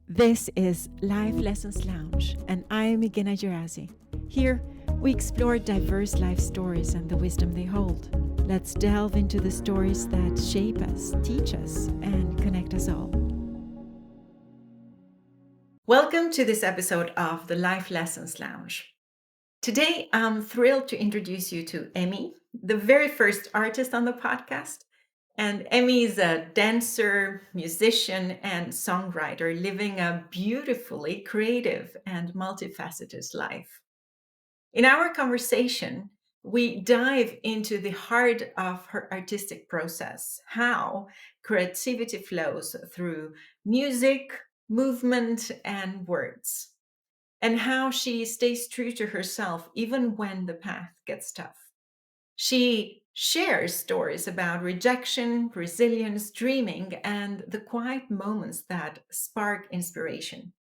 This is Life Lessons Lounge, and I'm Igina Gerazi. Here, we explore diverse life stories and the wisdom they hold. Let's delve into the stories that shape us, teach us, and connect us all. Welcome to this episode of the Life Lessons Lounge. Today, I'm thrilled to introduce you to Emmy, the very first artist on the podcast. And Emmy is a dancer, musician, and songwriter living a beautifully creative and multifaceted life. In our conversation, we dive into the heart of her artistic process, how creativity flows through music, movement, and words, and how she stays true to herself even when the path gets tough. She shares stories about rejection, resilience, dreaming, and the quiet moments that spark inspiration.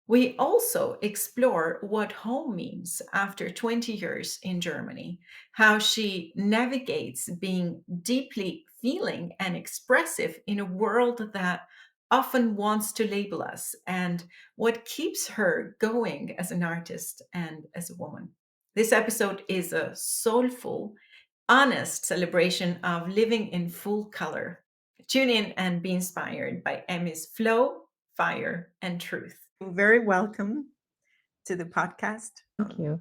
We also explore what home means after 20 years in Germany, how she navigates being deeply feeling and expressive in a world that often wants to label us, and what keeps her going as an artist and as a woman. This episode is a soulful, honest celebration of living in full color. Tune in and be inspired by Emmy's flow, fire, and truth. Very welcome to the podcast. Thank you.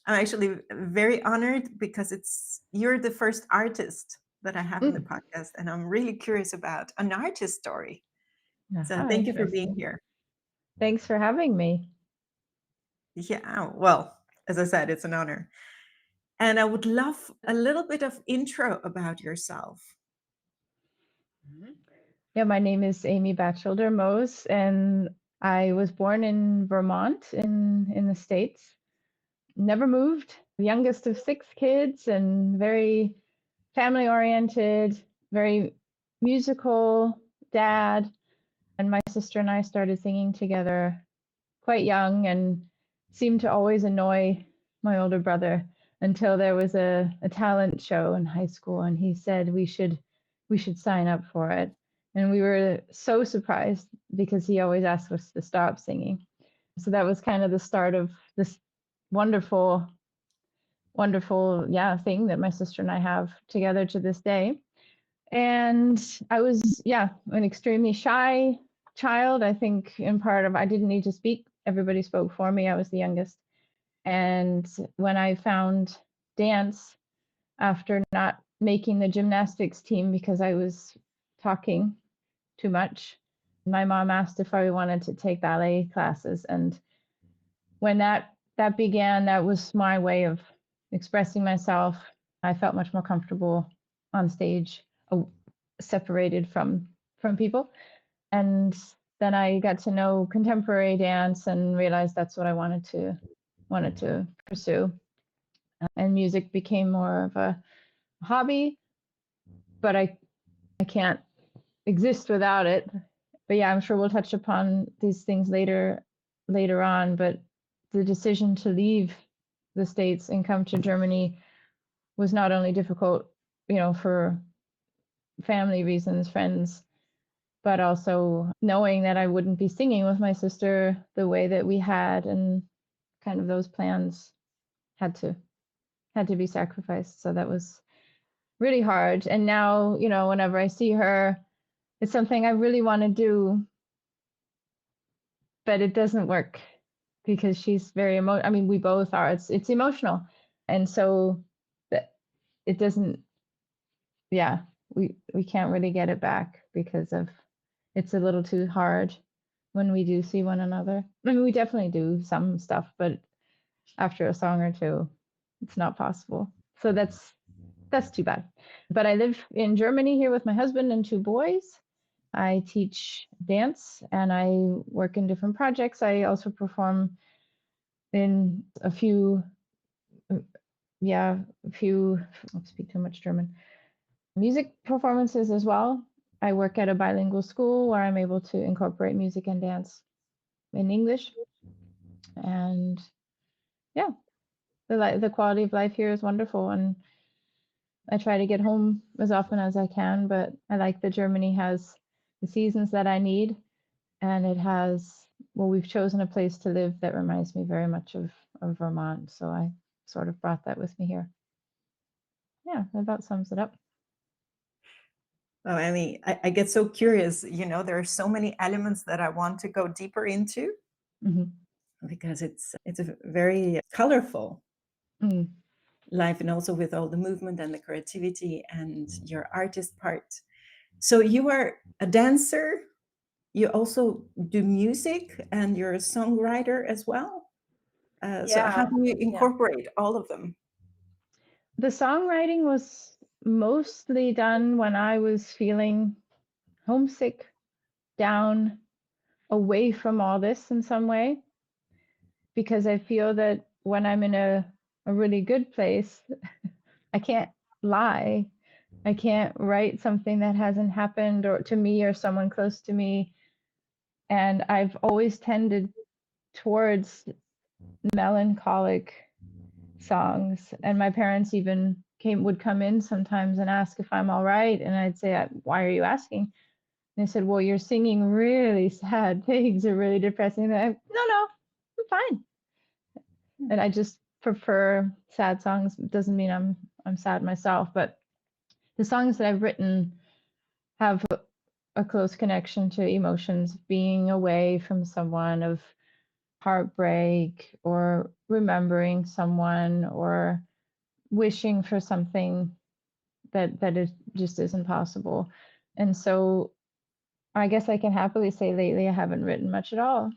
I'm actually very honored because you're the first artist that I have in the podcast, and I'm really curious about an artist story. So thank you for being here. Thanks for having me. Yeah, well, as I said, it's an honor. And I would love a little bit of intro about yourself. Yeah, my name is Amy Batchelder-Mohs, and I was born in Vermont in the States. Never moved. Youngest of 6 kids and very family oriented, very musical dad. And my sister and I started singing together quite young and seemed to always annoy my older brother until there was a talent show in high school and he said we should sign up for it. And we were so surprised because he always asked us to stop singing. So that was kind of the start of this wonderful, wonderful, thing that my sister and I have together to this day. And I was, an extremely shy child. I think in part of I didn't need to speak. Everybody spoke for me. I was the youngest. And when I found dance after not making the gymnastics team because I was talking too much, my mom asked if I wanted to take ballet classes. And when that began, that was my way of expressing myself. I felt much more comfortable on stage, separated from people. And then I got to know contemporary dance and realized that's what I wanted to pursue. And music became more of a hobby, but I can't exist without it. But yeah, I'm sure we'll touch upon these things later on. But the decision to leave the States and come to Germany was not only difficult, for family reasons, friends, but also knowing that I wouldn't be singing with my sister the way that we had, and kind of those plans had to be sacrificed. So that was really hard. And now, whenever I see her, it's something I really want to do, but it doesn't work because she's very I mean, we both are. It's emotional, and so that it doesn't. Yeah, we can't really get it back because of it's a little too hard when we do see one another. I mean, we definitely do some stuff, but after a song or two, it's not possible. So that's too bad. But I live in Germany here with my husband and 2 boys. I teach dance and I work in different projects. I also perform in a few, I don't speak too much German, music performances as well. I work at a bilingual school where I'm able to incorporate music and dance in English. And yeah, the quality of life here is wonderful. And I try to get home as often as I can, but I like that Germany has the seasons that I need. and it has, well, we've chosen a place to live that reminds me very much of Vermont. So I sort of brought that with me here. Yeah, that about sums it up. Oh, I mean, I get so curious. There are so many elements that I want to go deeper into Hmm. because it's a very colorful Mm. life, and also with all the movement and the creativity and your artist part. So you are a dancer. You also do music, and you're a songwriter as well. So how Yeah, do you yeah. incorporate all of them? The songwriting was mostly done when I was feeling homesick, down, away from all this in some way, because I feel that when I'm in a really good place, I can't lie. I can't write something that hasn't happened or to me or someone close to me. And I've always tended towards melancholic songs. And my parents even would come in sometimes and ask if I'm all right. And I'd say, why are you asking? And they said, well, you're singing really sad things or really depressing. And no, I'm fine. And I just prefer sad songs. It doesn't mean I'm sad myself, but the songs that I've written have a close connection to emotions, being away from someone, of heartbreak or remembering someone or wishing for something that is just isn't possible. And so I guess I can happily say lately I haven't written much at all.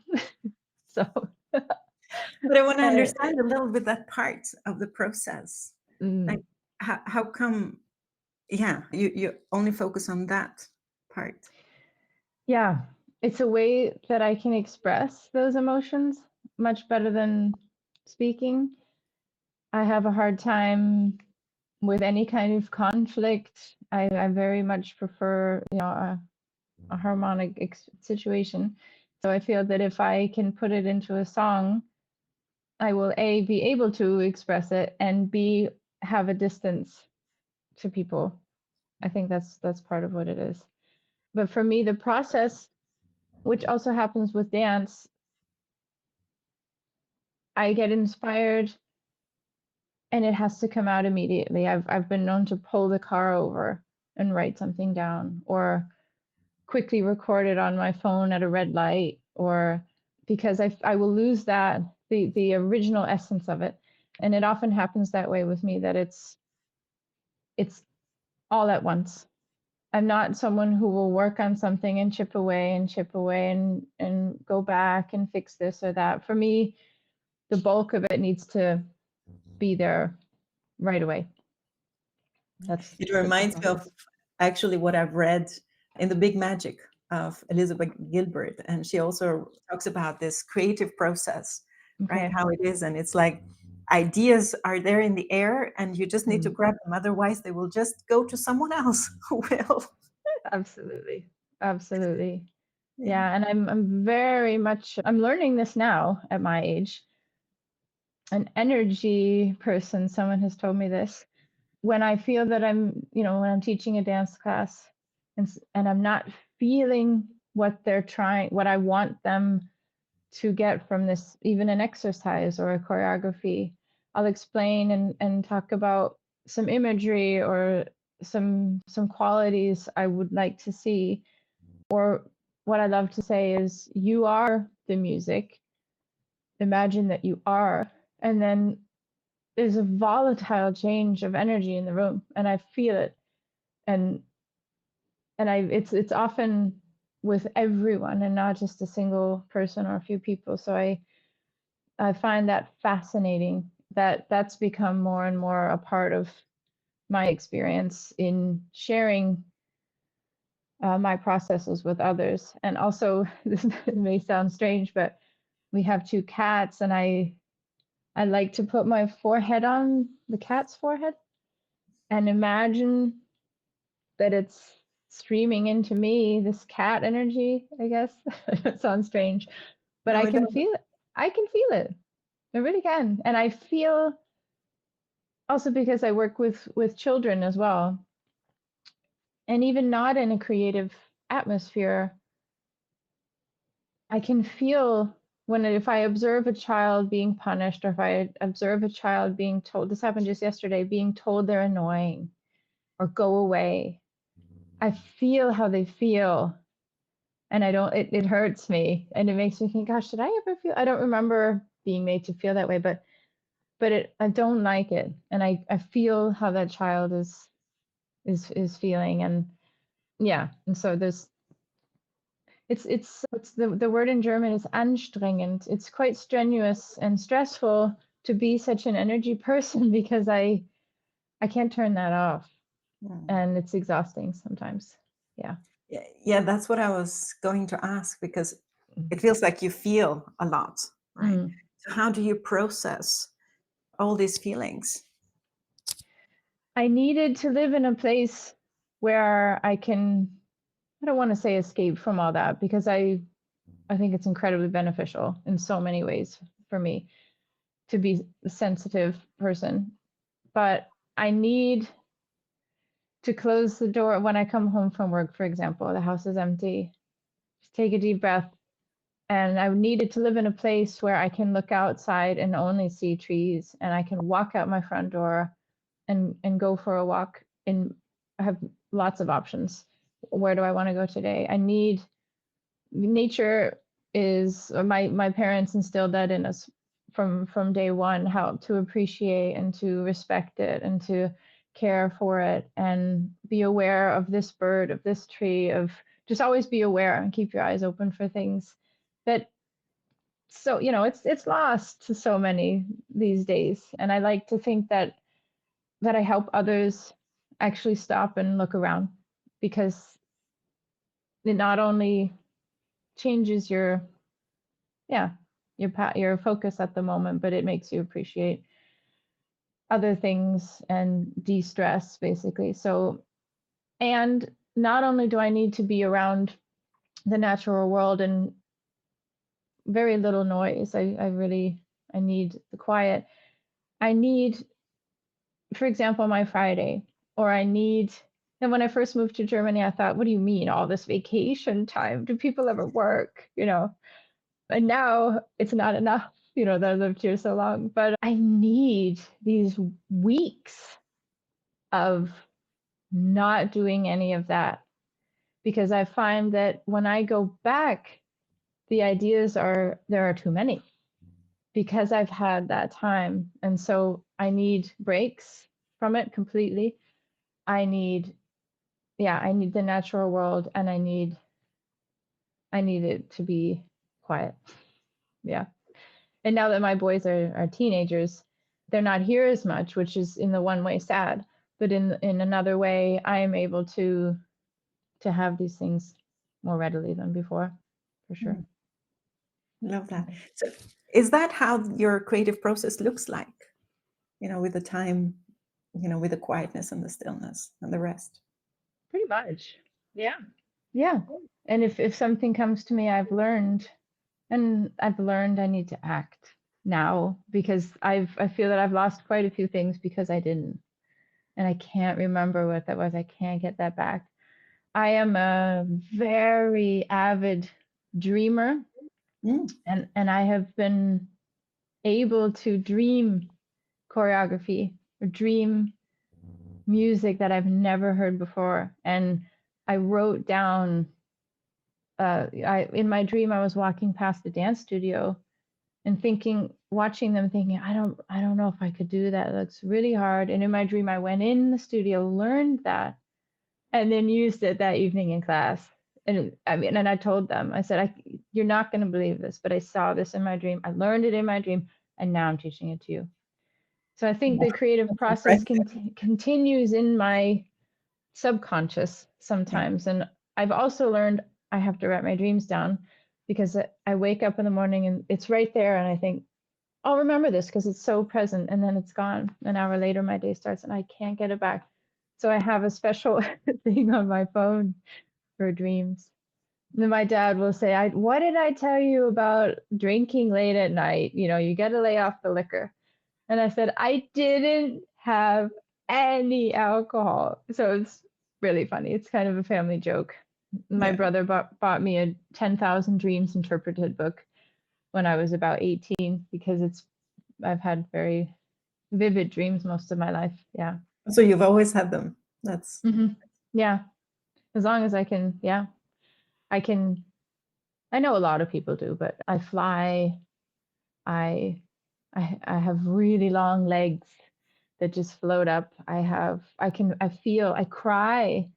So But I want to uh, understand a little bit that part of the process. Like, mm, how come, yeah, you only focus on that part? yeah, it's a way that I can express those emotions much better than speaking. I have a hard time with any kind of conflict. I very much prefer, a harmonic situation. So I feel that if I can put it into a song, I will A, be able to express it, and B, have a distance to people. I think that's part of what it is. But for me, the process, which also happens with dance, I get inspired and it has to come out immediately. I've been known to pull the car over and write something down, or quickly record it on my phone at a red light, or because I will lose that the original essence of it. And it often happens that way with me, that it's all at once. I'm not someone who will work on something and chip away and go back and fix this or that. For me, the bulk of it needs to be there right away. It That's the reminds me of process. actually what I've read in The Big Magic of Elizabeth Gilbert. And she also talks about this creative process, right? Okay. How it is. And it's like ideas are there in the air and you just need to Mm, grab them. Otherwise, they will just go to someone else who will. absolutely. Absolutely. Yeah. Yeah, and I'm very much, I'm learning this now at my age. An energy person, someone has told me this. When I feel that when I'm teaching a dance class and I'm not feeling what I want them to get from this, even an exercise or a choreography, I'll explain and talk about some imagery or some qualities I would like to see. Or what I love to say is, you are the music. Imagine that you are. And then there's a volatile change of energy in the room, and I feel it. And it's often with everyone and not just a single person or a few people. So I find that fascinating, that that's become more and more a part of my experience in sharing my processes with others. And also, this may sound strange, but we have two cats, and I like to put my forehead on the cat's forehead and imagine that it's streaming into me, this cat energy, I guess. It sounds strange, but No, I it can doesn't. feel it. I can feel it. I really can. And I feel also, because I work with children as well, and even not in a creative atmosphere, I can feel when if I observe a child being punished, or if I observe a child being told, this happened just yesterday, being told they're annoying or go away. I feel how they feel, and I don't, it hurts me, and it makes me think, gosh, did I ever feel, I don't remember being made to feel that way, but I don't like it. And I feel how that child is feeling. And yeah, and so it's the word in German is anstrengend. It's quite strenuous and stressful to be such an energy person because I can't turn that off, Mm. and it's exhausting sometimes. Yeah. Yeah, yeah, that's what I was going to ask because it feels like you feel a lot, right? Mm. So how do you process all these feelings? I needed to live in a place where I can, I don't want to say escape from all that, because I think it's incredibly beneficial in so many ways for me to be a sensitive person. But I need to close the door when I come home from work, for example, the house is empty. Just take a deep breath. And I needed to live in a place where I can look outside and only see trees, and I can walk out my front door and go for a walk. And I have lots of options. Where do I want to go today? I need nature. Is my parents instilled that in us from day one, how to appreciate and to respect it and to care for it and be aware of this bird, of this tree, of just always be aware and keep your eyes open for things that, so it's lost to so many these days. And I like to think that I help others actually stop and look around, because it not only changes your, yeah, your focus at the moment, but it makes you appreciate other things and de-stress basically. So, and not only do I need to be around the natural world and very little noise, I really, I need the quiet. I need, for example, my Friday, or I need, and when I first moved to Germany, I thought, what do you mean all this vacation time? Do people ever work? And now it's not enough, that I lived here so long. But I need these weeks of not doing any of that, because I find that when I go back, the ideas are, there are too many because I've had that time. And so I need breaks from it completely. I need, yeah, I need the natural world, and I need it to be quiet. Yeah. And now that my boys are teenagers, they're not here as much, which is in the one way sad, but in another way, I am able to have these things more readily than before, for sure. Mm, love that. Mhm. So is that how your creative process looks like? With the time, with the quietness and the stillness and the rest. Pretty much. Yeah. Yeah. And if something comes to me, I've learned I need to act now, because I feel that I've lost quite a few things because I didn't. And I can't remember what that was. I can't get that back. I am a very avid dreamer, Mm, and I have been able to dream choreography or dream music that I've never heard before. And I wrote down, in my dream, I was walking past the dance studio and watching them, thinking, I don't know if I could do that. It looks really hard. And in my dream, I went in the studio, learned that, and then used it that evening in class. And I mean, and I told them, I said, you're not going to believe this, but I saw this in my dream. I learned it in my dream, and now I'm teaching it to you. So I think the creative that's process impressive. continues in my subconscious Yeah. sometimes. And I've also learned I have to write my dreams down, because I wake up in the morning and it's right there. And I think, I'll remember this because it's so present, and then it's gone. An hour later, my day starts and I can't get it back. So I have a special thing on my phone for dreams. And then my dad will say, what did I tell you about drinking late at night? You got to lay off the liquor. And I said, I didn't have any alcohol. So it's really funny. It's kind of a family joke. My Yeah. brother bought me a 10,000 Dreams interpreted book when I was about 18 because I've had very vivid dreams most of my life. Yeah. So you've always had them. That's Yeah. As long as I can, yeah. I can I know a lot of people do, but I fly. I I have really long legs that just float up. I feel, I cry.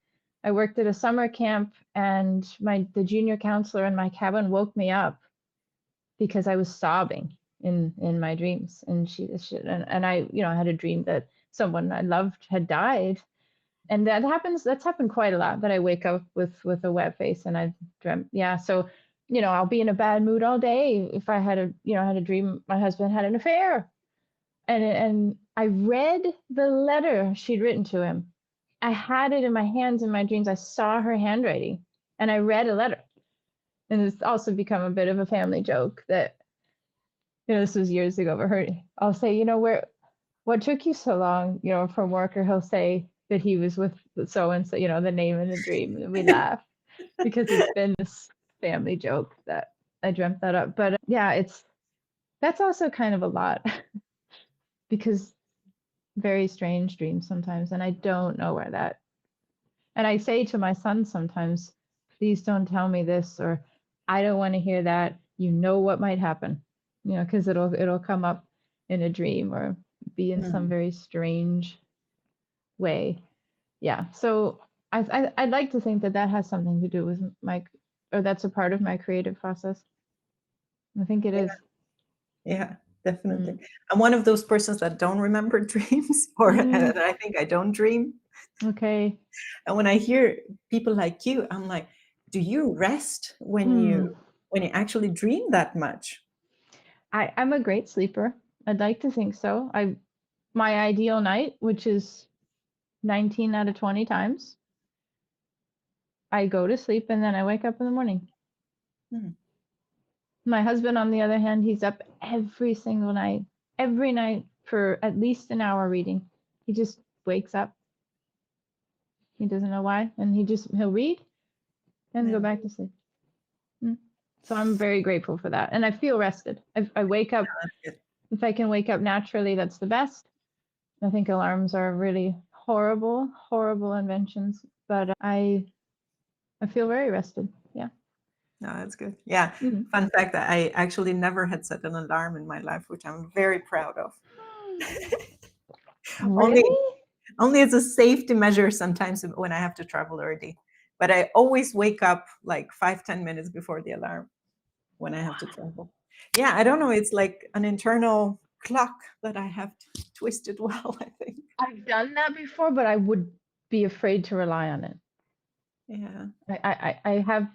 I worked at a summer camp and the junior counselor in my cabin woke me up because I was sobbing in my dreams, and and I, I had a dream that someone I loved had died, and that's happened quite a lot, that I wake up with a wet face and I dreamt. Yeah, so I'll be in a bad mood all day if I had a dream my husband had an affair, and I read the letter she'd written to him. I had it in my hands in my dreams. I saw her handwriting and I read a letter. And it's also become a bit of a family joke that, this was years ago, but I'll say, what took you so long, from work? Or he'll say that he was with so and so, the name in the dream. And we laugh because it's been this family joke that I dreamt that up. But yeah, that's also kind of a lot because very strange dreams sometimes. And I don't know where that, and I say to my son sometimes, please don't tell me this, or I don't want to hear that. You know what might happen, because it'll come up in a dream or be in some mm, very strange way. Yeah. So I'd like to think that has something to do with or that's a part of my creative process. I think it yeah, is. yeah, definitely. Mm. I'm one of those persons that don't remember dreams, or Mm, I think I don't dream. okay. And when I hear people like you, I'm like, do you rest Mm. when you actually dream that much? I'm a great sleeper. I'd like to think so. My ideal night, which is 19 out of 20 times, I go to sleep and then I wake up in the morning. Hmm. My husband, on the other hand, he's up every night for at least an hour reading. He just wakes up. He doesn't know why, and he'll read and go Yeah, back to sleep. Mm. So I'm very grateful for that, and I feel rested. I wake up. that's good. If I can wake up naturally, that's the best. I think alarms are really horrible, horrible inventions, but I feel very rested. Yeah. No, that's good. Yeah. Mhm. Fun fact that I actually never had set an alarm in my life, which I'm very proud of. Only Really? only as a safety measure sometimes when I have to travel early. But I always wake up like 5, 10 minutes before the alarm when I have to travel. Yeah, I don't know. It's like an internal clock that I have twisted well, I think. I've done that before, but I would be afraid to rely on it. Yeah. I have,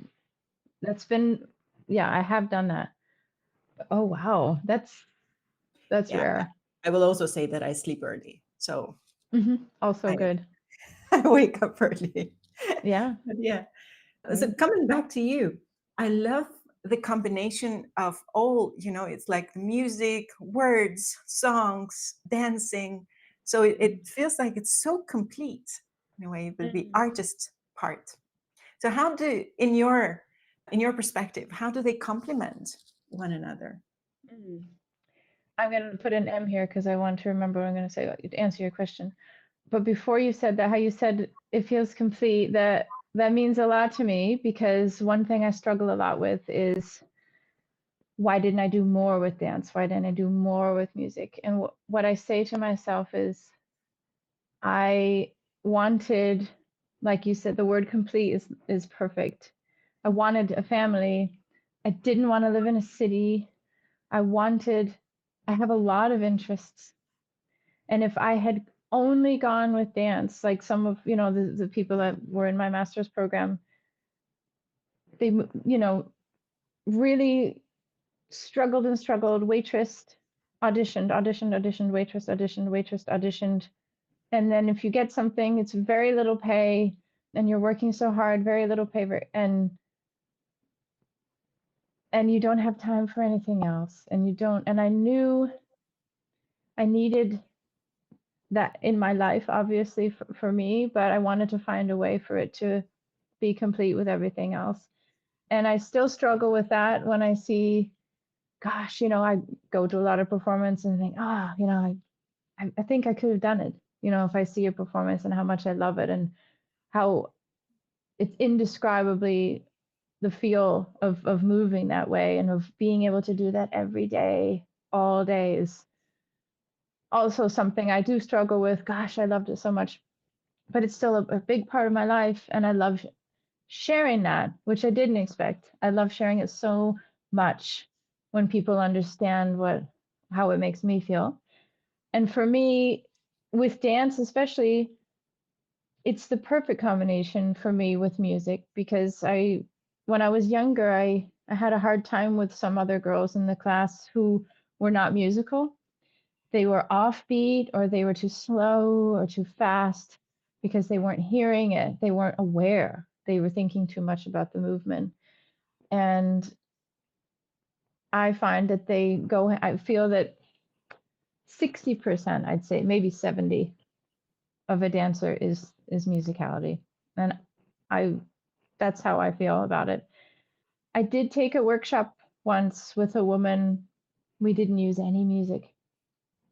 that's been, yeah, I have done that. Oh wow, that's Yeah. rare. I will also say that I sleep early. So Also I, good. I wake up early. Yeah, But yeah. So great. coming back to you, I love the combination of all, it's like music, words, songs, dancing. So it feels like it's so complete in a way, the Mm. artist part. So how do, in your perspective, how do they complement one another? Mm. I'm going to put an M here because I want to remember what I'm going to say to answer your question. But before you said that, how you said it feels complete, that means a lot to me because one thing I struggle a lot with is why didn't I do more with dance? Why didn't I do more with music? And what I say to myself is I wanted, like you said, the word complete is perfect. I wanted a family. I didn't want to live in a city. I wanted, I have a lot of interests. And if I had only gone with dance, like some of, the people that were in my master's program, they, really struggled and struggled, waitressed, auditioned, waitressed, auditioned. And then if you get something, it's very little pay and you're working so hard, very little pay, and you don't have time for anything else. And you don't, and I knew I needed that in my life, obviously for me, but I wanted to find a way for it be complete with everything else. And I still struggle with that when I see, gosh, I go to a lot of performance and think, I think I could have done it. If I see a performance and how much I love it and how it's indescribably the feel of moving that way and of being able to do that every day, all day is also something I do struggle with. Gosh, I loved it so much, but it's still a big part of my life. And I love sharing that, which I didn't expect. I love sharing it so much when people understand how it makes me feel. And for me, with dance especially, it's the perfect combination for me with music because when I was younger, I had a hard time with some other girls in the class who were not musical. They were offbeat or they were too slow or too fast because they weren't hearing it. They weren't aware. They were thinking too much about the movement. And I find that I feel that 60%, I'd say, maybe 70 of a dancer is musicality. And I that's how I feel about it. I did take a workshop once with a woman. We didn't use any music.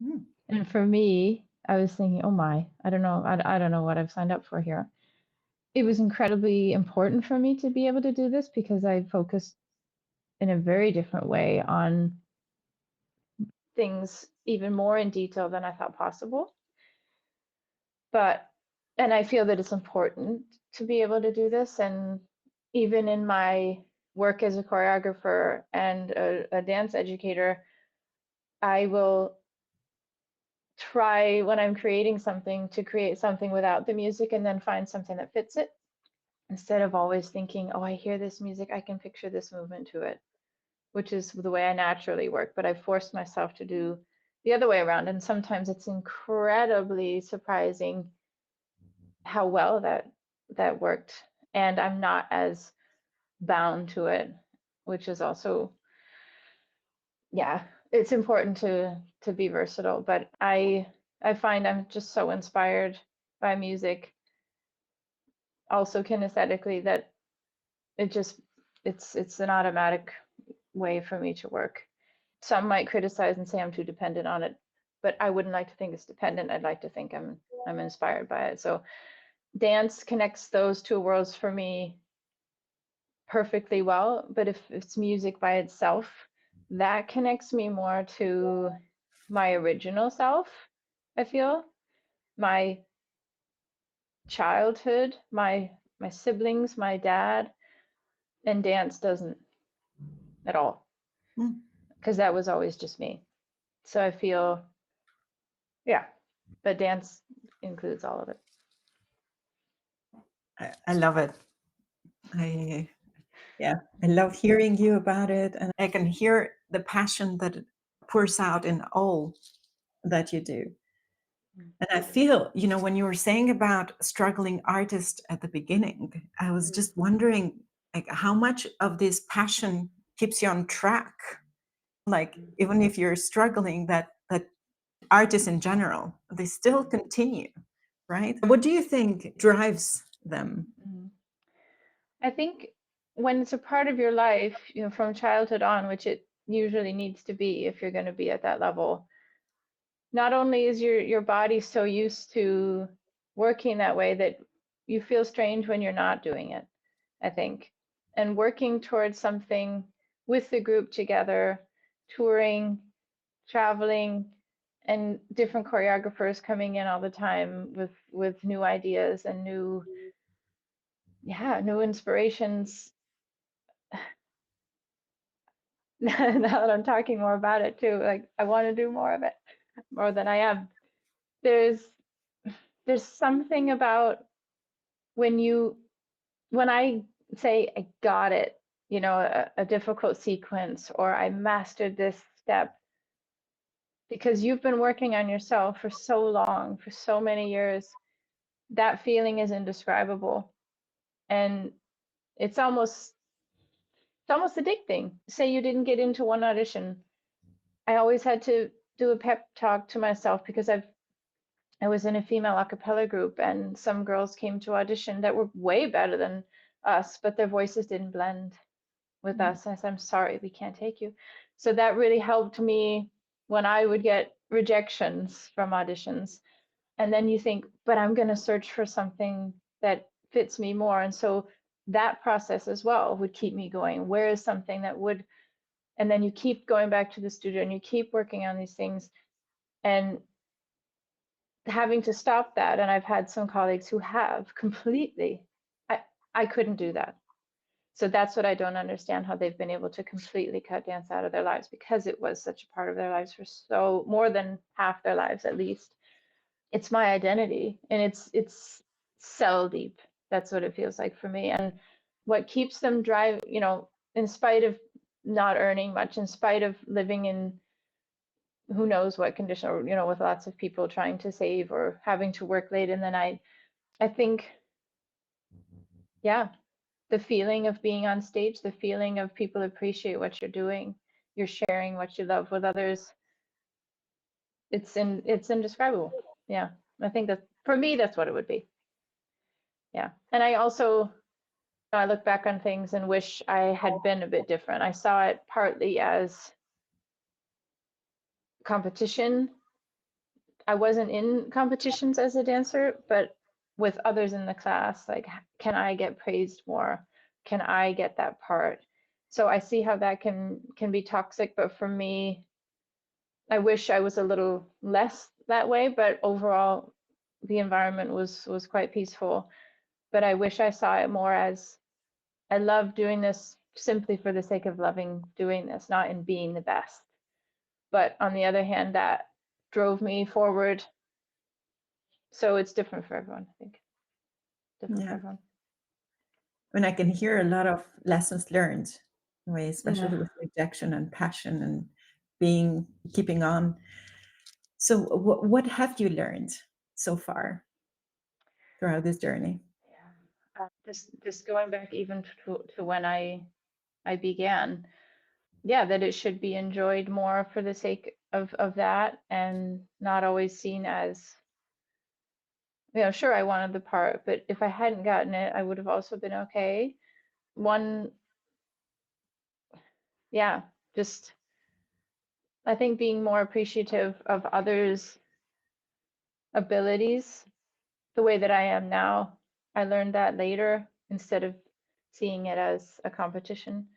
Mm. And for me, I was thinking, oh my, I don't know. I don't know what I've signed up for here. It was incredibly important for me to be able to do this because I focused in a very different way on things even more in detail than I thought possible. But, and I feel that it's important to be able to do this. And even in my work as a choreographer and a dance educator, I will try when I'm creating something to create something without the music and then find something that fits it instead of always thinking, oh, I hear this music, I can picture this movement to it, which is the way I naturally work. But I forced myself to do the other way around. And sometimes it's incredibly surprising how well that worked. And I'm not as bound to it, which is also, yeah, it's important to be versatile. But I find I'm just so inspired by music, also kinesthetically, that it just it's an automatic way for me to work. Some might criticize and say I'm too dependent on it, but I wouldn't like to think it's dependent. I'd like to think I'm inspired by it. So dance connects those two worlds for me perfectly well. But if it's music by itself, that connects me more to my original self, I feel. My childhood, my siblings, my dad, and dance doesn't at all Mm. because that was always just me. So I feel, yeah, but dance includes all of it. I love it. I Yeah, I love hearing you about it, and I can hear the passion that it pours out in all that you do. And I feel, when you were saying about struggling artist at the beginning, I was just wondering, like, how much of this passion keeps you on track? Like, even if you're struggling, that artists in general, they still continue, right? What do you think drives them? Mhm. I think when it's a part of your life, from childhood on, which it usually needs to be if you're going to be at that level, not only is your body so used to working that way that you feel strange when you're not doing it, I think. And working towards something with the group together, touring, traveling, and different choreographers coming in all the time with new ideas and new inspirations. Now that I'm talking more about it too, like I want to do more of it, more than I am. There's there's something about when I say I got it, a difficult sequence or I mastered this step because you've been working on yourself for so long, for so many years, that feeling is indescribable. And it's almost addicting. Say you didn't get into one audition. I always had to do a pep talk to myself because I was in a female a cappella group and some girls came to audition that were way better than us, but their voices didn't blend with us. I said, I'm sorry, we can't take you. So that really helped me when I would get rejections from auditions. And then you think, but I'm going to search for something that fits me more. And so that process as well would keep me going. Where is something that would, and then you keep going back to the studio and you keep working on these things and having to stop that. And I've had some colleagues who have completely, I, I couldn't do that. So that's what I don't understand, how they've been able to completely cut dance out of their lives, because it was such a part of their lives for so more than half their lives at least. It's my identity, and it's cell deep. That's what it feels like for me. And what keeps them drive, in spite of not earning much, in spite of living in who knows what condition, or with lots of people trying to save or having to work late in the night, I think, yeah, the feeling of being on stage, the feeling of people appreciate what you're doing, you're sharing what you love with others. It's indescribable. Yeah. I think that for me, that's what it would be. Yeah. And I look back on things and wish I had been a bit different. I saw it partly as competition. I wasn't in competitions as a dancer, but with others in the class, like, can I get praised more? Can I get that part? So I see how that can be toxic, but for me, I wish I was a little less that way, but overall the environment was quite peaceful. But I wish I saw it more as, I love doing this simply for the sake of loving doing this, not in being the best. But on the other hand, that drove me forward. So it's different for everyone, I think. Different for Yeah. everyone. And I can hear a lot of lessons learned, way, Yeah. especially with rejection and passion and keeping on. So, what have you learned so far throughout this journey? Yeah. Just going back even to when I began, yeah, that it should be enjoyed more for the sake of that, and not always seen as, sure, I wanted the part, but if I hadn't gotten it, I would have also been okay. One, yeah, just I think being more appreciative of others' abilities the way that I am now. I learned that later instead of seeing it as a competition.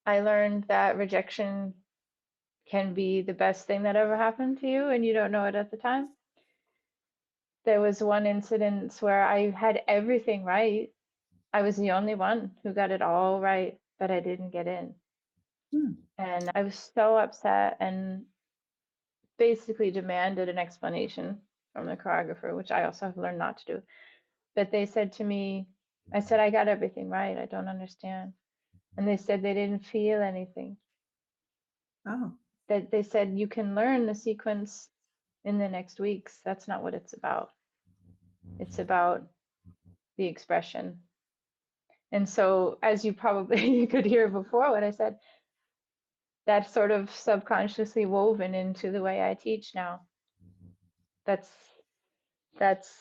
I learned that rejection can be the best thing that ever happened to you and you don't know it at the time. There was one incident where I had everything right. I was the only one who got it all right, but I didn't get in. Hmm. And I was so upset and basically demanded an explanation from the choreographer, which I also have learned not to do. But they said to me, I said, I got everything right. I don't understand. And they said they didn't feel anything. Oh, That they said you can learn the sequence in the next weeks. That's not what it's about. It's about the expression. And so, as you probably you could hear before what I said, that's sort of subconsciously woven into the way I teach now. That's that's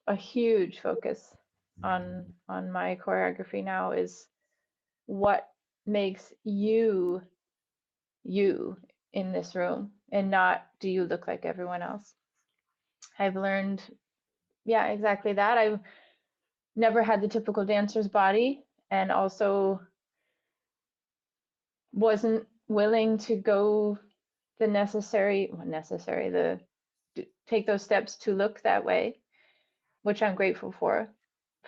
a huge focus on my choreography now, is what makes you in this room, and not do you look like everyone else. I've learned, yeah, exactly that. I've never had the typical dancer's body, and also wasn't willing to go the the take those steps to look that way, which I'm grateful for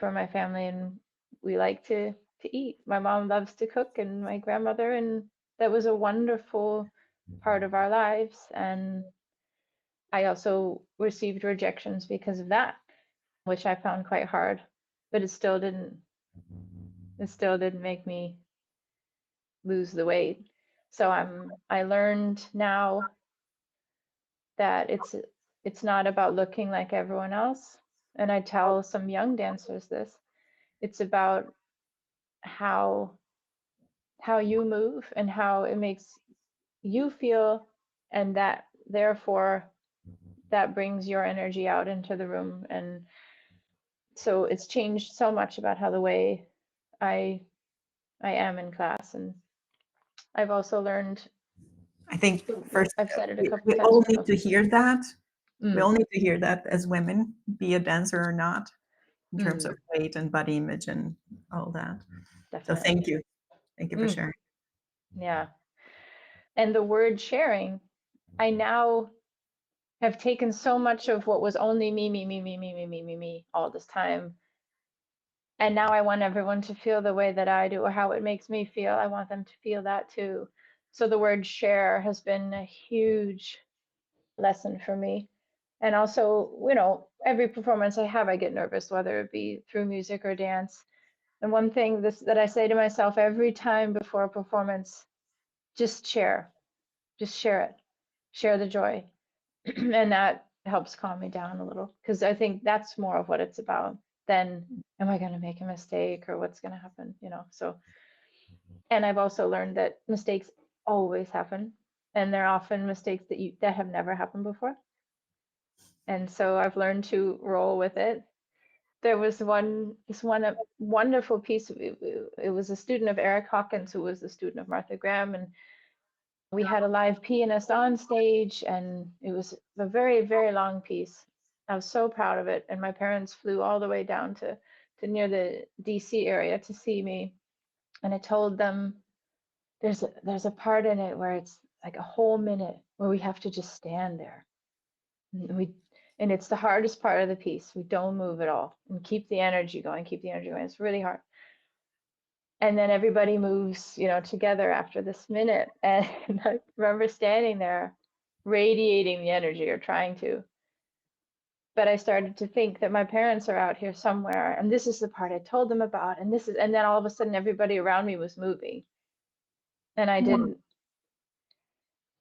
my family. And we like to eat. My mom loves to cook, and my grandmother, and that was a wonderful part of our lives. And I also received rejections because of that, which I found quite hard, but it still didn't make me lose the weight. So I learned now that it's not about looking like everyone else. And I tell some young dancers this. It's about how how you move and how it makes you feel, and that therefore that brings your energy out into the room. And So it's changed so much about how the way I I am in class, and I've also learned. I think first I've said it a couple we of times. all need to hear that. We Mm, all need to hear that as women, be a dancer or not, in terms mm, of weight and body image and all that. So definitely. thank you. Thank you for Mm, sharing. yeah. And the word sharing, I now have taken so much of what was only me all this time. And now I want everyone to feel the way that I do or how it makes me feel. I want them to feel that too. So the word share has been a huge lesson for me. And also, every performance I have, I get nervous, whether it be through music or dance. And one thing that I say to myself every time before a performance, just share it, share the joy. And that helps calm me down a little because I think that's more of what it's about than am I going to make a mistake or what's going to happen. So, and I've also learned that mistakes always happen, and they're often mistakes that have never happened before. And so I've learned to roll with it. There was this one wonderful piece. It was a student of Eric Hawkins, who was a student of Martha Graham, and we had a live pianist on stage, and it was a very, very long piece. I was so proud of it, and my parents flew all the way down to near the DC area to see me, and I told them there's a part in it where it's like a whole minute where we have to just stand there. And it's the hardest part of the piece. We don't move at all and keep the energy going, keep the energy going. It's really hard. And then everybody moves, together after this minute. And I remember standing there radiating the energy or trying to. But I started to think that my parents are out here somewhere, and this is the part I told them about, and then all of a sudden everybody around me was moving, and I Mm. didn't.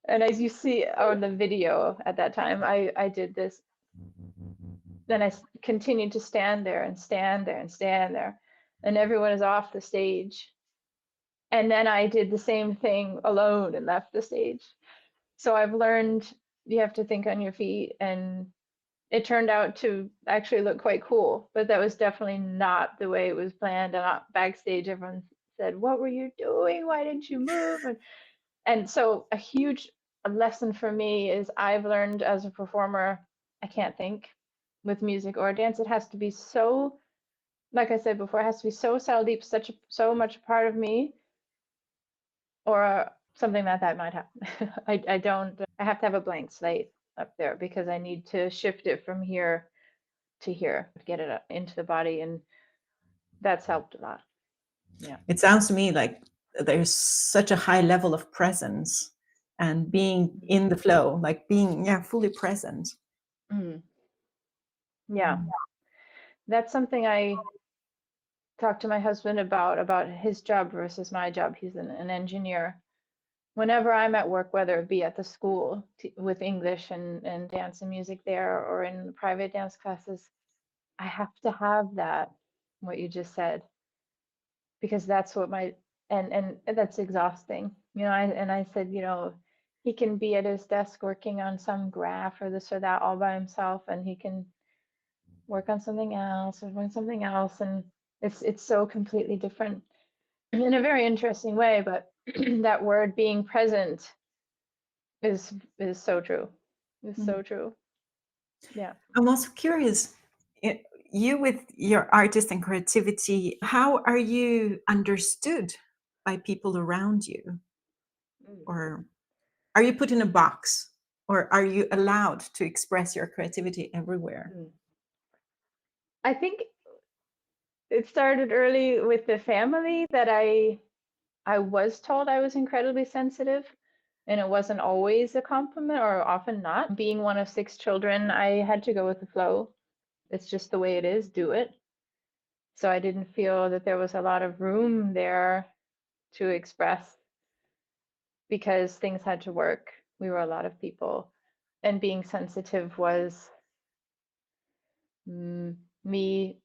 And as you see on the video at that time, I did this. Then I continued to stand there and stand there and stand there, and everyone is off the stage. And then I did the same thing alone and left the stage. So I've learned you have to think on your feet, and it turned out to actually look quite cool, but that was definitely not the way it was planned. And backstage, everyone said, "What were you doing? Why didn't you move?" And so a huge lesson for me is I've learned as a performer, I can't think with music or dance. It has to be so, like I said before, it has to be so cell deep, so much a part of me, or something that might happen. I don't. I have to have a blank slate up there because I need to shift it from here to here, get it into the body, and that's helped a lot. Yeah. It sounds to me like there's such a high level of presence and being in the flow, like being, yeah, fully present. Mm. Yeah, that's something I talked to my husband about his job versus my job. He's an engineer. Whenever I'm at work, whether it be at the school with English and dance and music there, or in private dance classes, I have to have that, what you just said, because that's what my and that's exhausting. I said, he can be at his desk working on some graph or this or that all by himself, and he can work on something else or doing something else, and it's so completely different in a very interesting way. But that word being present is so true. Is Mm. so true. Yeah. I'm also curious, you with your artist and creativity, how are you understood by people around you? Mm. Or are you put in a box? Or are you allowed to express your creativity everywhere? Mm. I think it started early with the family that I was told I was incredibly sensitive, and it wasn't always a compliment or often not. Being one of six children, I had to go with the flow. It's just the way it is, do it. So I didn't feel that there was a lot of room there to express because things had to work. We were a lot of people, and being sensitive was me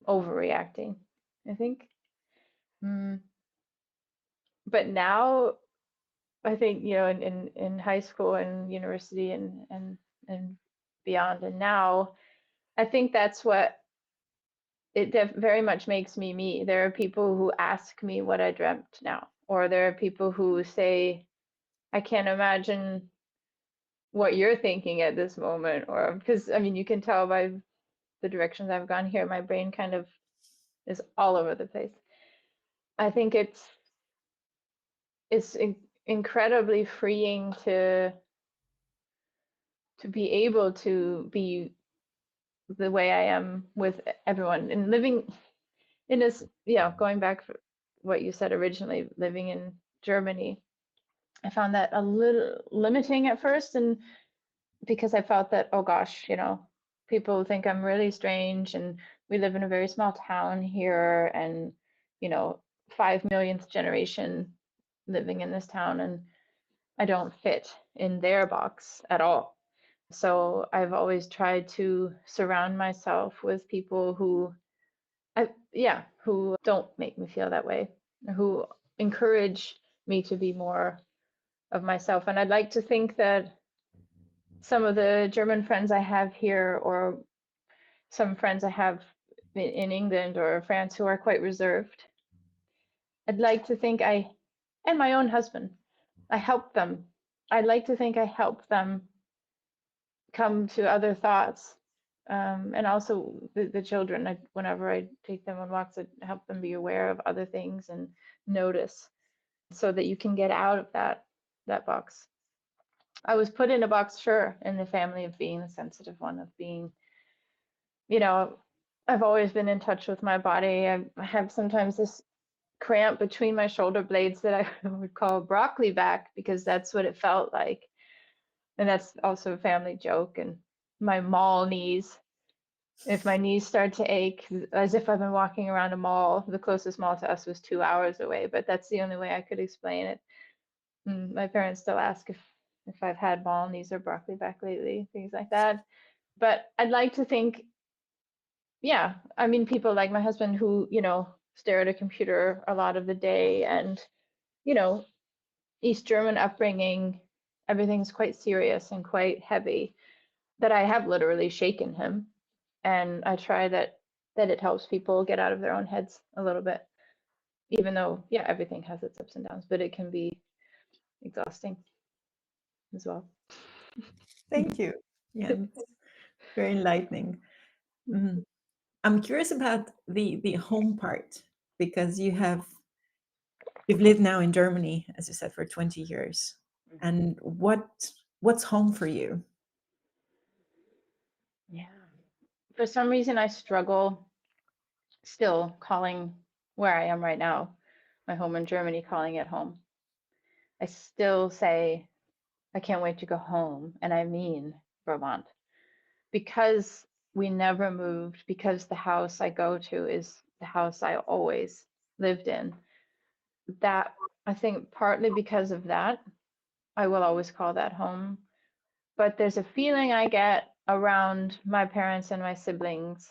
overreacting, I think. Mm. But now I think, in high school and university and beyond, and now I think that's what very much makes me me. There are people who ask me what I dreamt now, or there are people who say, I can't imagine what you're thinking at this moment, or because I mean, you can tell by the directions I've gone here, my brain kind of is all over the place. I think it's incredibly freeing to be able to be the way I am with everyone and living in this, yeah, going back for what you said originally, living in Germany, I found that a little limiting at first, and because I felt that, oh gosh, people think I'm really strange, and we live in a very small town here, and you know, 5 millionth generation living in this town, and I don't fit in their box at all. So I've always tried to surround myself with people who don't make me feel that way, who encourage me to be more of myself. And I'd like to think that some of the German friends I have here, or some friends I have in England or France who are quite reserved, I'd like to think and my own husband, I help them. I'd like to think I help them come to other thoughts. And also the children, whenever I take them on walks, I help them be aware of other things and notice, so that you can get out of that box. I was put in a box, sure, in the family of being the sensitive one, of being, you know, I've always been in touch with my body. I have sometimes this cramp between my shoulder blades that I would call broccoli back, because that's what it felt like. And that's also a family joke. And my mall knees, if my knees start to ache, as if I've been walking around a mall. The closest mall to us was 2 hours away, but that's the only way I could explain it. My parents still ask if I've had mall knees or broccoli back lately, things like that. But I'd like to think, yeah, I mean, people like my husband who, stare at a computer a lot of the day, and, you know, East German upbringing, everything's quite serious and quite heavy, that I have literally shaken him. And I try that it helps people get out of their own heads a little bit, even though, yeah, everything has its ups and downs, but it can be exhausting as well. Thank you. Yeah, it's very enlightening. Mm. I'm curious about the home part, because you've lived now in Germany, as you said, for 20 years. And what's home for you? Yeah. For some reason, I struggle still calling where I am right now, my home in Germany, calling it home. I still say, I can't wait to go home. And I mean Vermont, because we never moved, because the house I go to is the house I always lived in. That, I think, partly because of that, I will always call that home. But there's a feeling I get around my parents and my siblings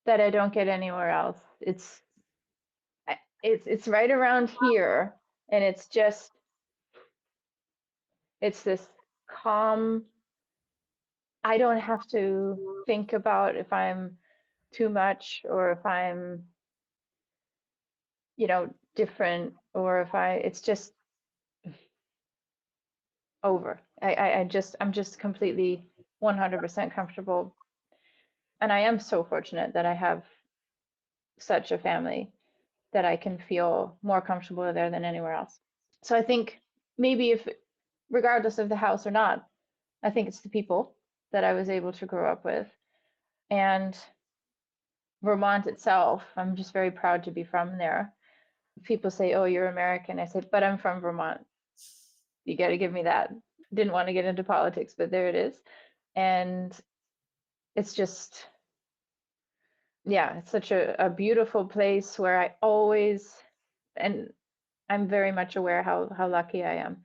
that I don't get anywhere else. It's right around here, and it's this calm. I don't have to think about if I'm too much, or if I'm, different, or if it's just over. I'm just completely 100% comfortable. And I am so fortunate that I have such a family that I can feel more comfortable there than anywhere else. So I think maybe, if regardless of the house or not, I think it's the people that I was able to grow up with. And Vermont itself, I'm just very proud to be from there. People say, "Oh, you're American." I say, "But I'm from Vermont. You got to give me that." Didn't want to get into politics, but there it is. And it's just, yeah, it's such a beautiful place where I always, and I'm very much aware how lucky I am.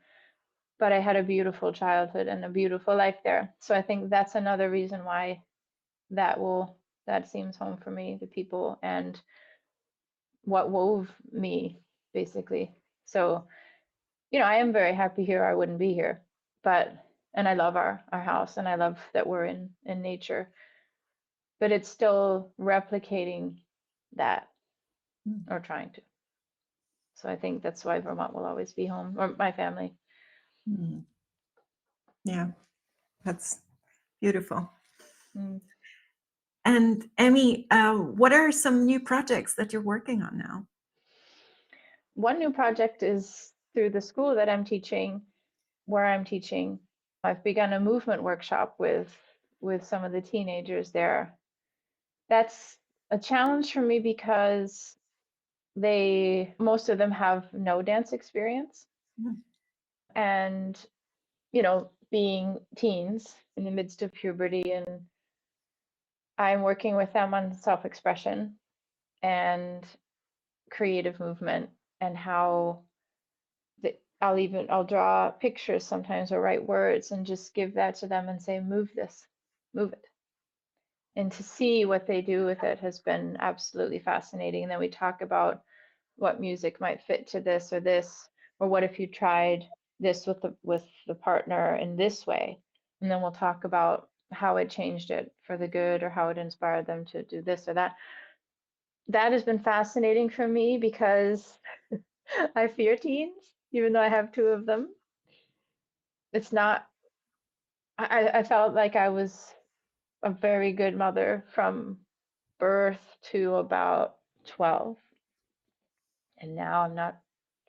But I had a beautiful childhood and a beautiful life there. So I think that's another reason why that will that seems home for me, the people and what wove me, basically. So, I am very happy here. I wouldn't be here. But and I love our house, and I love that we're in nature. but it's still replicating that, Mm. or trying to. So I think that's why Vermont will always be home, or my family. Mm. Yeah, that's beautiful. Mm. And Emmy, what are some new projects that you're working on now? One new project is through the school that I'm teaching, where I'm teaching. I've begun a movement workshop with some of the teenagers there. That's a challenge for me because most of them have no dance experience, Mm. and being teens in the midst of puberty, and I'm working with them on self-expression and creative movement, and how I'll draw pictures sometimes or write words and just give that to them and say, move this, move it. And to see what they do with it has been absolutely fascinating. And then we talk about what music might fit to this, or what if you tried this with the partner in this way. And then we'll talk about how it changed it for the good, or how it inspired them to do this or that. That has been fascinating for me because I fear teens, even though I have two of them. It's not, I felt like I was a very good mother from birth to about 12. And now I'm not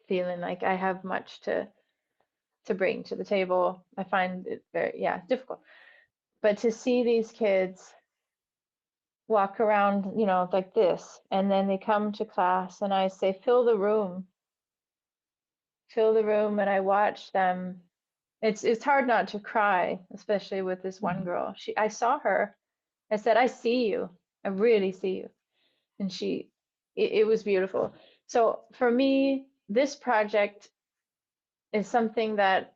feeling like I have much to bring to the table. I find it very, yeah, difficult. But to see these kids walk around, like this, and then they come to class and I say, fill the room, and I watch them. It's hard not to cry, especially with this one Mhm. girl. I saw her. I said, I see you. I really see you. And it was beautiful. So for me, this project is something that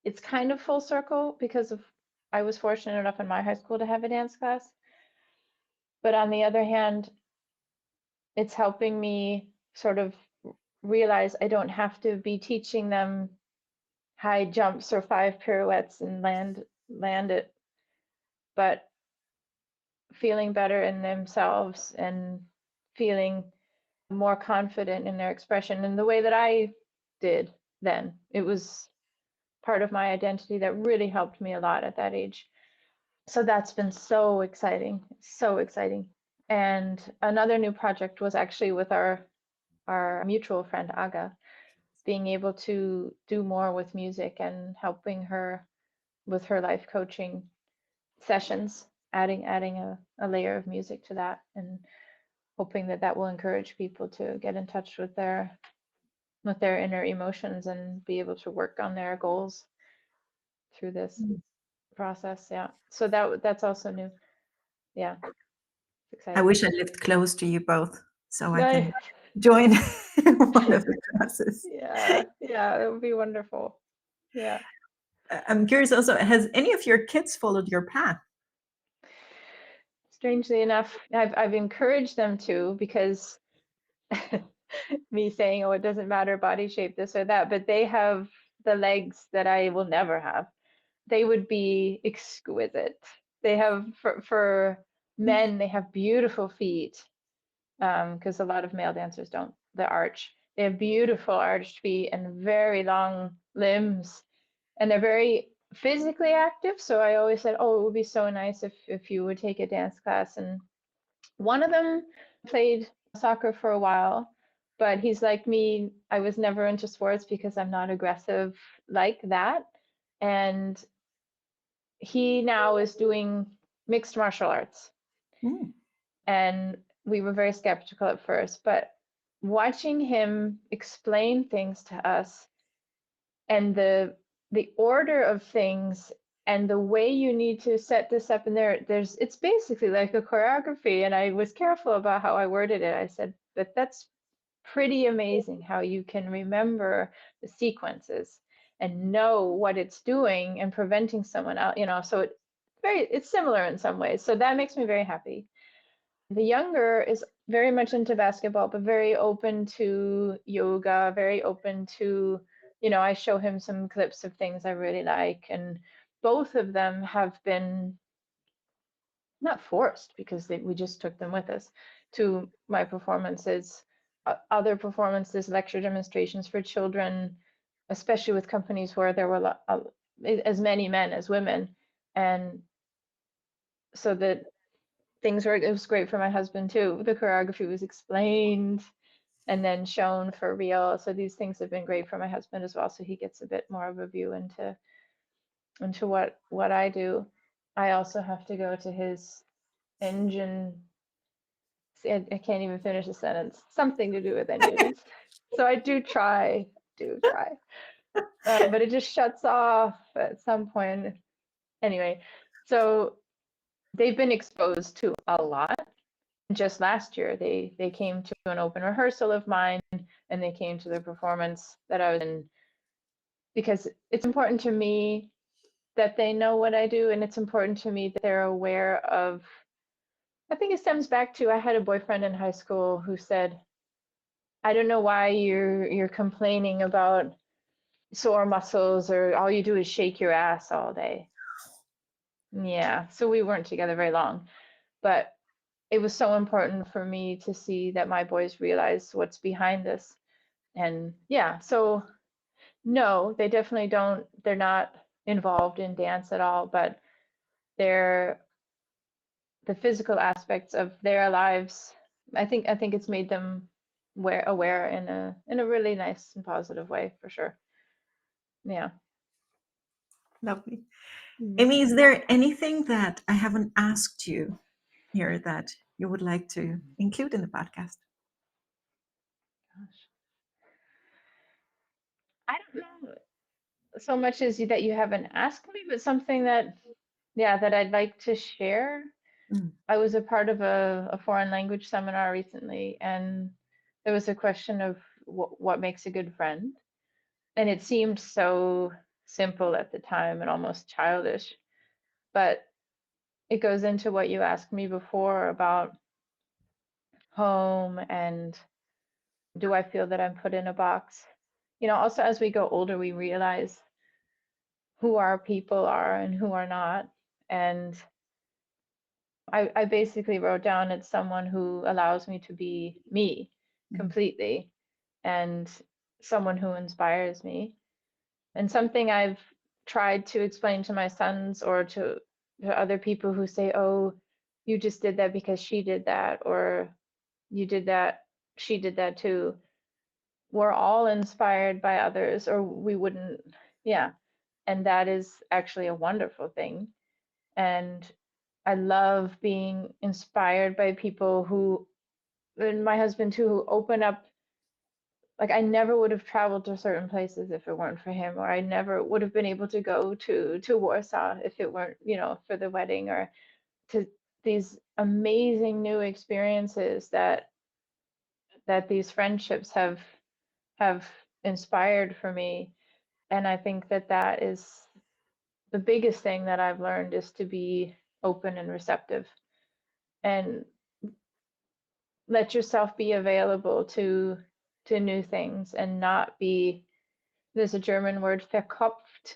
it's kind of full circle because of I was fortunate enough in my high school to have a dance class. But on the other hand, it's helping me sort of realize I don't have to be teaching them high jumps or 5 pirouettes and land it, but feeling better in themselves and feeling more confident in their expression in the way that I did then. It was part of my identity that really helped me a lot at that age. So that's been so exciting, so exciting. And another new project was actually with our mutual friend Aga, being able to do more with music and helping her with her life coaching sessions, adding a layer of music to that, and hoping that that will encourage people to get in touch with their inner emotions and be able to work on their goals through this Mm. process. Yeah. So that's also new. Yeah. It's I exciting. wish I lived close to you both so I No, can join one of the classes. yeah. Yeah. It would be wonderful. Yeah. I'm curious also, has any of your kids followed your path? Strangely enough, I've encouraged them to, because me saying, oh, it doesn't matter body shape, this or that, but they have the legs that I will never have. They would be exquisite. They have, for men, they have beautiful feet, because a lot of male dancers don't, the arch. They have beautiful arched feet and very long limbs, and they're very physically active. So I always said, oh, it would be so nice if you would take a dance class. And one of them played soccer for a while, but he's like me. I was never into sports because I'm not aggressive like that. And he now is doing mixed martial arts. Mm. And we were very skeptical at first, but watching him explain things to us, and the order of things, and the way you need to set this up, and it's basically like a choreography. And I was careful about how I worded it. I said, but that's pretty amazing how you can remember the sequences and know what it's doing and preventing someone else, so it's similar in some ways. So that makes me very happy. The younger is very much into basketball, but very open to yoga, very open to, I show him some clips of things I really like. And both of them have been not forced because we just took them with us to my performances, other performances, lecture demonstrations for children, especially with companies where there were as many men as women. And so that things were, it was great for my husband too. The choreography was explained and then shown for real. So these things have been great for my husband as well. So he gets a bit more of a view into what I do. I also have to go to his engine. See, I can't even finish a sentence. Something to do with engines. So I do try, but it just shuts off at some point. Anyway, so they've been exposed to a lot. Just last year, they came to an open rehearsal of mine, and they came to the performance that I was in because it's important to me that they know what I do, and it's important to me that they're aware of. I think it stems back to I had a boyfriend in high school who said, I don't know why you're complaining about sore muscles or all you do is shake your ass all day. Yeah, so we weren't together very long, but it was so important for me to see that my boys realize what's behind this. And yeah, so no, they definitely don't, they're not involved in dance at all, but they're the physical aspects of their lives. I think it's made them aware in a really nice and positive way for sure. Yeah. Lovely. Mm. Amy, is there anything that I haven't asked you here that you would like to include in the podcast? Gosh. I don't know so much as that you haven't asked me, but something that, yeah, that I'd like to share. Mm. I was a part of a foreign language seminar recently, and there was a question of what makes a good friend. And it seemed so simple at the time and almost childish, but it goes into what you asked me before about home and do I feel that I'm put in a box? Also as we go older, we realize who our people are and who are not. And I basically wrote down it's someone who allows me to be me Mm. completely and someone who inspires me. And something I've tried to explain to my sons or to other people who say, oh, you just did that because she did that, or you did that, she did that too. We're all inspired by others, or we wouldn't, yeah. And that is actually a wonderful thing. And I love being inspired by people who, and my husband too, who open up. Like I never would have traveled to certain places if it weren't for him, or I never would have been able to go to Warsaw if it weren't, for the wedding, or to these amazing new experiences that these friendships have inspired for me. And I think that that is the biggest thing that I've learned is to be open and receptive and let yourself be available to new things and not be, there's a German word verkopft,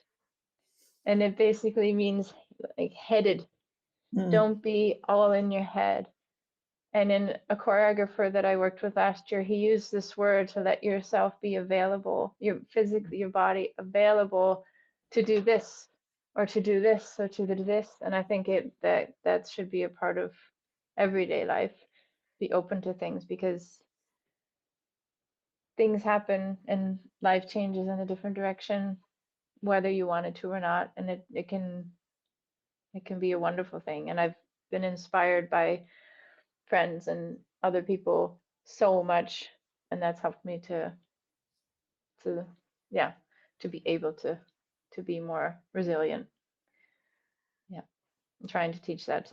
and it basically means like headed. Mm. Don't be all in your head. And in a choreographer that I worked with last year, he used this word to let yourself be available, your physically, your body available to do this or to do this or to do this. And I think that should be a part of everyday life. Be open to things because things happen and life changes in a different direction, whether you wanted to or not. And it can be a wonderful thing. And I've been inspired by friends and other people so much, and that's helped me to yeah, to be able to be more resilient. Yeah, I'm trying to teach that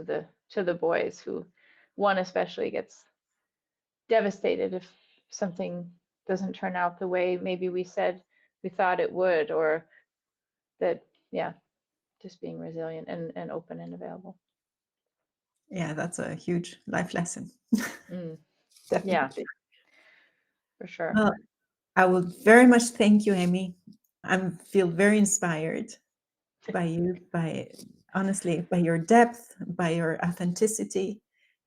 to the boys, who one especially gets devastated if something doesn't turn out the way maybe we thought it would, or that, yeah, just being resilient and open and available. Yeah, that's a huge life lesson. Mm, yeah, Definitely. for sure. Well, I would very much thank you, Amy. I feel very inspired by you, by honestly, by your depth, by your authenticity,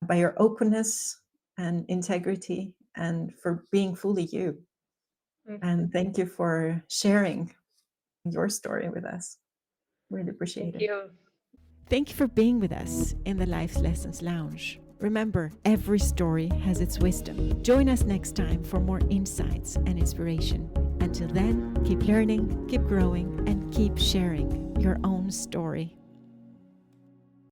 by your openness and integrity, and for being fully you. And thank you for sharing your story with us. Really appreciate Thank it. you. Thank you for being with us in the Life Lessons Lounge. Remember, every story has its wisdom. Join us next time for more insights and inspiration. Until then, keep learning, keep growing, and keep sharing your own story.